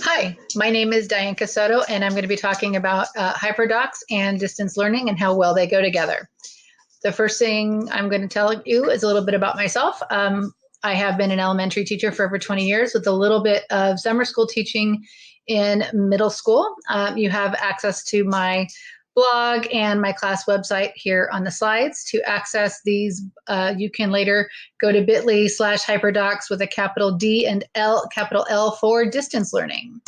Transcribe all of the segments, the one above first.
Hi, my name is Diane Casotto, and I'm going to be talking about Hyperdocs and distance learning and how well they go together. The first thing I'm going to tell you is a little bit about myself. I have been an elementary teacher for over 20 years with a little bit of summer school teaching in middle school. You have access to my blog and my class website here on the slides. To access these, you can later go to bit.ly/hyperdocs with a capital D and capital L for distance learning.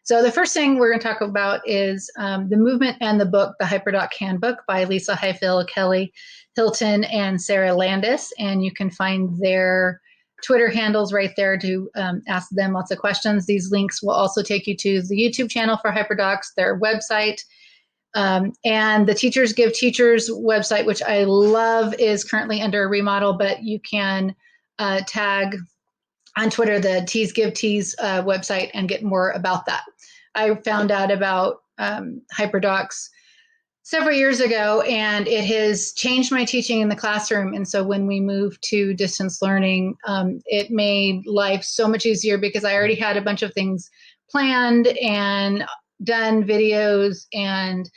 So the first thing we're going to talk about is the movement and the book, the Hyperdoc Handbook by Lisa Highfill, Kelly Hilton, and Sarah Landis. And you can find their Twitter handles right there to ask them lots of questions. These links will also take you to the YouTube channel for Hyperdocs, their website, and the Teachers Give Teachers website, which I love, is currently under a remodel, but you can tag on Twitter the Tees Give Tees website and get more about that. I found out about Hyperdocs several years ago, and it has changed my teaching in the classroom. And so when we moved to distance learning, it made life so much easier because I already had a bunch of things planned and done videos and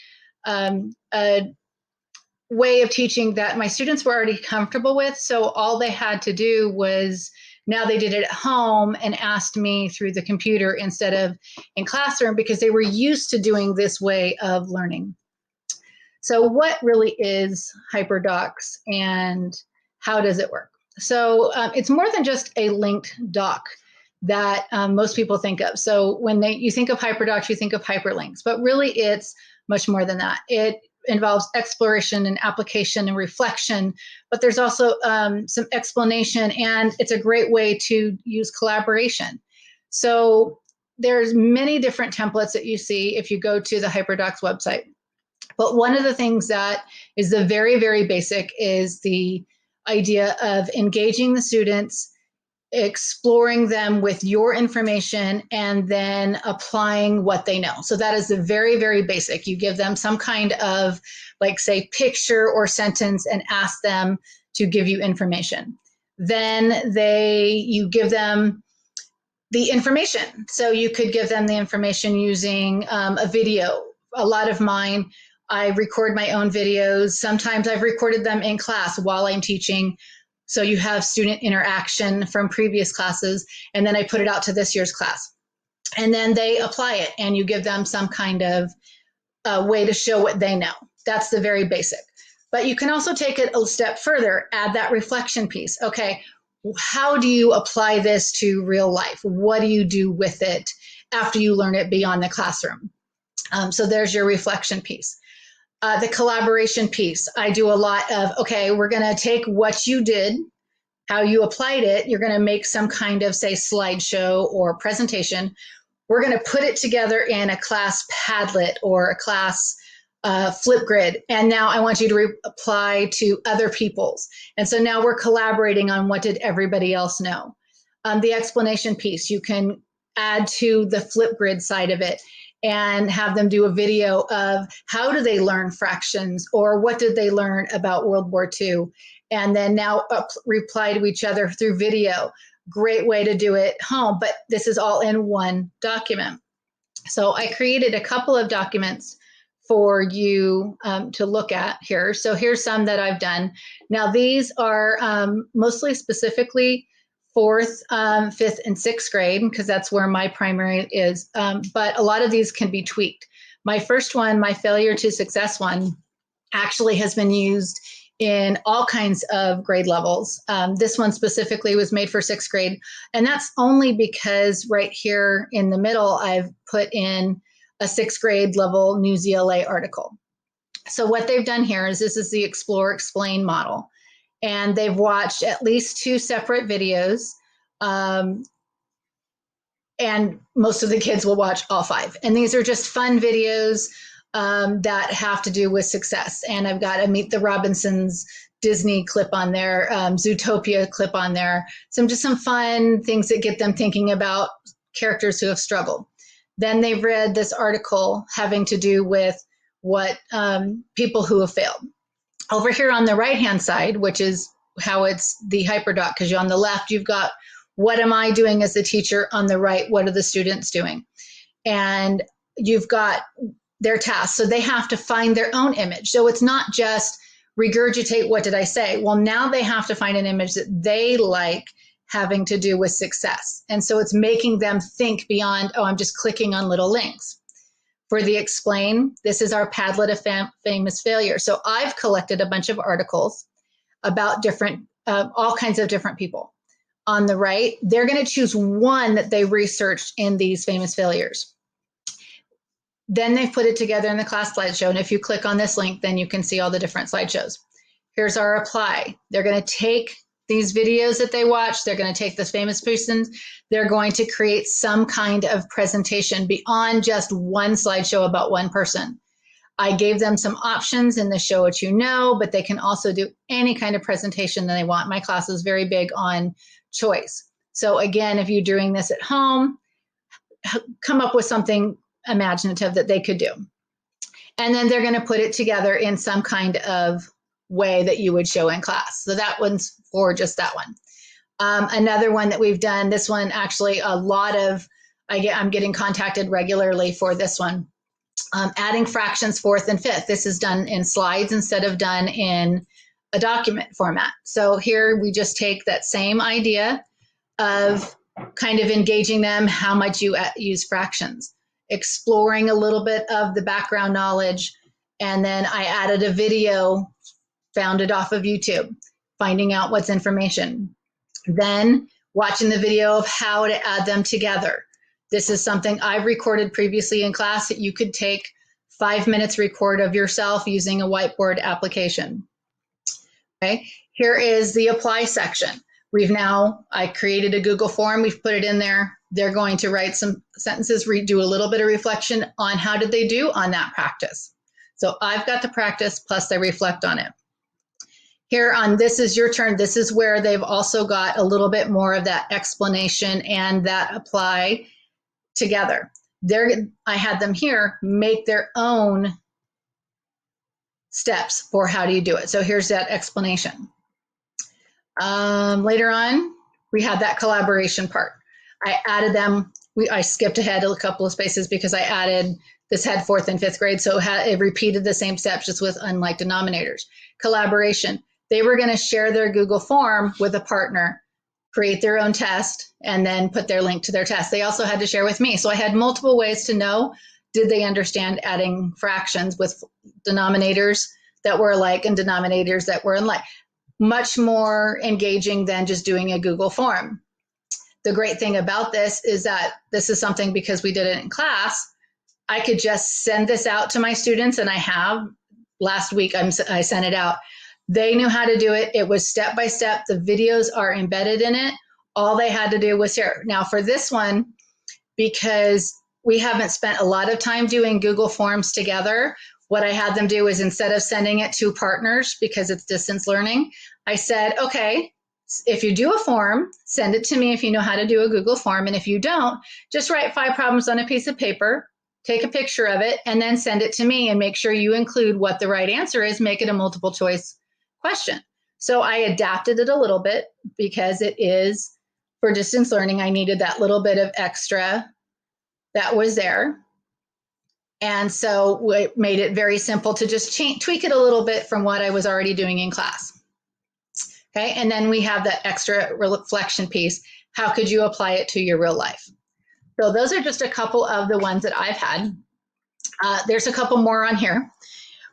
a way of teaching that my students were already comfortable with. So all they had to do was, now they did it at home and asked me through the computer instead of in classroom because they were used to doing this way of learning. So what really is Hyperdocs and how does it work? So it's more than just a linked doc that most people think of. So when you think of Hyperdocs, you think of hyperlinks, but really it's much more than that. It involves exploration and application and reflection, but there's also some explanation, and it's a great way to use collaboration. So there's many different templates that you see if you go to the Hyperdocs website. But one of the things that is the very, very basic is the idea of engaging the students, exploring them with your information, and then applying what they know. So that is the very, very basic. You give them some kind of, like, say, picture or sentence and ask them to give you information. Then you give them the information. So you could give them the information using a video. A lot of mine, I record my own videos. Sometimes I've recorded them in class while I'm teaching. So you have student interaction from previous classes, and then I put it out to this year's class. And then they apply it, and you give them some kind of way to show what they know. That's the very basic. But you can also take it a step further, add that reflection piece. Okay, how do you apply this to real life? What do you do with it after you learn it beyond the classroom? So there's your reflection piece. The collaboration piece, I do a lot of, okay, we're going to take what you did, how you applied it, you're going to make some kind of, say, slideshow or presentation. We're going to put it together in a class Padlet or a class Flipgrid, and now I want you to apply to other people's. And so now we're collaborating on what did everybody else know. The explanation piece, you can add to the Flipgrid side of it and have them do a video of how do they learn fractions or what did they learn about World War II, and then now reply to each other through video. Great way to do it home, but this is all in one document. So I created a couple of documents for you to look at here. So here's some that I've done. Now these are mostly specifically 4th, 5th, and 6th grade, because that's where my primary is. But a lot of these can be tweaked. My first one, my failure to success one, actually has been used in all kinds of grade levels. This one specifically was made for 6th grade. And that's only because right here in the middle, I've put in a 6th grade level News ELA article. So what they've done here is this is the Explore Explain model. And they've watched at least 2 separate videos. And most of the kids will watch all 5. And these are just fun videos that have to do with success. And I've got a Meet the Robinsons Disney clip on there, Zootopia clip on there. Just some fun things that get them thinking about characters who have struggled. Then they've read this article having to do with what people who have failed. Over here on the right-hand side, which is how it's the Hyperdoc, because on the left, you've got what am I doing as the teacher? On the right, what are the students doing? And you've got their tasks. So they have to find their own image. So it's not just regurgitate, what did I say? Well, now they have to find an image that they like having to do with success. And so it's making them think beyond, oh, I'm just clicking on little links. For the explain, this is our Padlet of famous failure. So I've collected a bunch of articles about different, all kinds of different people. On the right, they're going to choose one that they researched in these famous failures. Then they put it together in the class slideshow. And if you click on this link, then you can see all the different slideshows. Here's our apply. They're going to take these videos that they watch. They're going to take this famous person. They're going to create some kind of presentation beyond just one slideshow about one person. I gave them some options in the show what you know, but they can also do any kind of presentation that they want. My class is very big on choice. So again, if you're doing this at home, come up with something imaginative that they could do. And then they're going to put it together in some kind of way that you would show in class. So that one's for just that one. Another one that we've done, this one actually a lot of, I'm getting contacted regularly for this one. Adding fractions fourth and fifth. This is done in slides instead of done in a document format. So here we just take that same idea of kind of engaging them, how much you use fractions, exploring a little bit of the background knowledge, and then I added a video founded off of YouTube, finding out what's information. Then watching the video of how to add them together. This is something I've recorded previously in class that you could take 5 minutes record of yourself using a whiteboard application. Okay, here is the apply section. I created a Google form, we've put it in there. They're going to write some sentences, do a little bit of reflection on how did they do on that practice. So I've got the practice plus they reflect on it. Here on This Is Your Turn, this is where they've also got a little bit more of that explanation and that apply together. I had them here make their own steps for how do you do it. So here's that explanation. Later on, we had that collaboration part. I added them. I skipped ahead a couple of spaces because I added this had fourth and fifth grade. So it repeated the same steps just with unlike denominators. Collaboration. They were going to share their Google form with a partner, create their own test, and then put their link to their test. They also had to share with me. So I had multiple ways to know, did they understand adding fractions with denominators that were alike and denominators that were unlike? Much more engaging than just doing a Google form. The great thing about this is that this is something, because we did it in class, I could just send this out to my students, and I have. Last week I sent it out. They knew how to do it. It was step by step. The videos are embedded in it. All they had to do was share. Now for this one, because we haven't spent a lot of time doing Google Forms together, what I had them do is, instead of sending it to partners because it's distance learning, I said, okay, if you do a form, send it to me if you know how to do a Google form. And if you don't, just write 5 problems on a piece of paper, take a picture of it, and then send it to me, and make sure you include what the right answer is. Make it a multiple choice question. So I adapted it a little bit because it is for distance learning. I needed that little bit of extra that was there. And so it made it very simple to just tweak it a little bit from what I was already doing in class. Okay, and then we have that extra reflection piece. How could you apply it to your real life? So those are just a couple of the ones that I've had. There's a couple more on here.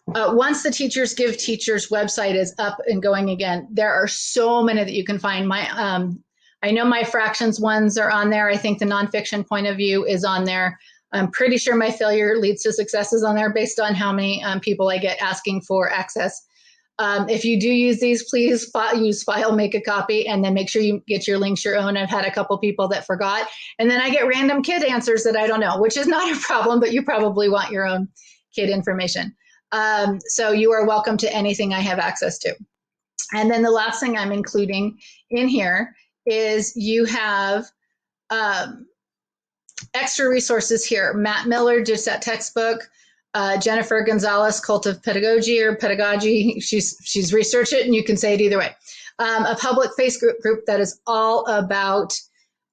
Once the Teachers Give Teachers website is up and going again, there are so many that you can find. I know my fractions ones are on there. I think the nonfiction point of view is on there. I'm pretty sure my failure leads to success is on there based on how many people I get asking for access. If you do use these, please use file, make a copy, and then make sure you get your links your own. I've had a couple people that forgot, and then I get random kid answers that I don't know, which is not a problem, but you probably want your own kid information. So you are welcome to anything I have access to. And then the last thing I'm including in here is you have extra resources here. Matt Miller, just that textbook. Jennifer Gonzalez, Cult of Pedagogy or Pedagogy. She's researched it, and you can say it either way. A public Facebook group that is all about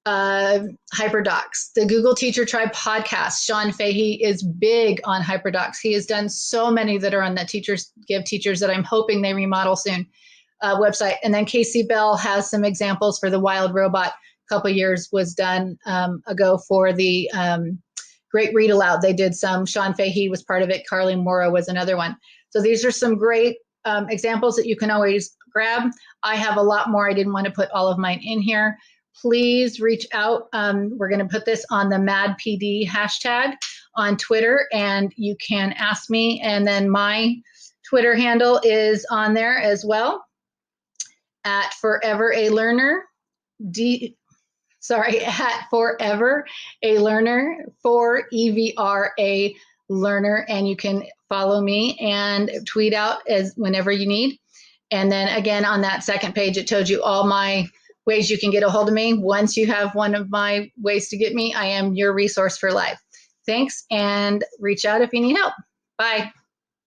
Hyperdocs, the Google Teacher Tribe podcast. Sean Fahey is big on Hyperdocs. He has done so many that are on the Teachers Give Teachers that I'm hoping they remodel soon website. And then Casey Bell has some examples for the Wild Robot. A couple years was done ago for the Great Read Aloud. They did some. Sean Fahey was part of it. Carly Mora was another one. So these are some great examples that you can always grab. I have a lot more. I didn't want to put all of mine in here. Please reach out. We're going to put this on the MadPD hashtag on Twitter, and you can ask me. And then my Twitter handle is on there as well, at Forever a Learner. At Forever a Learner, for EVRA Learner, and you can follow me and tweet out as whenever you need. And then again, on that second page, it told you all my ways you can get a hold of me. Once you have one of my ways to get me, I am your resource for life. Thanks, and reach out if you need help. Bye.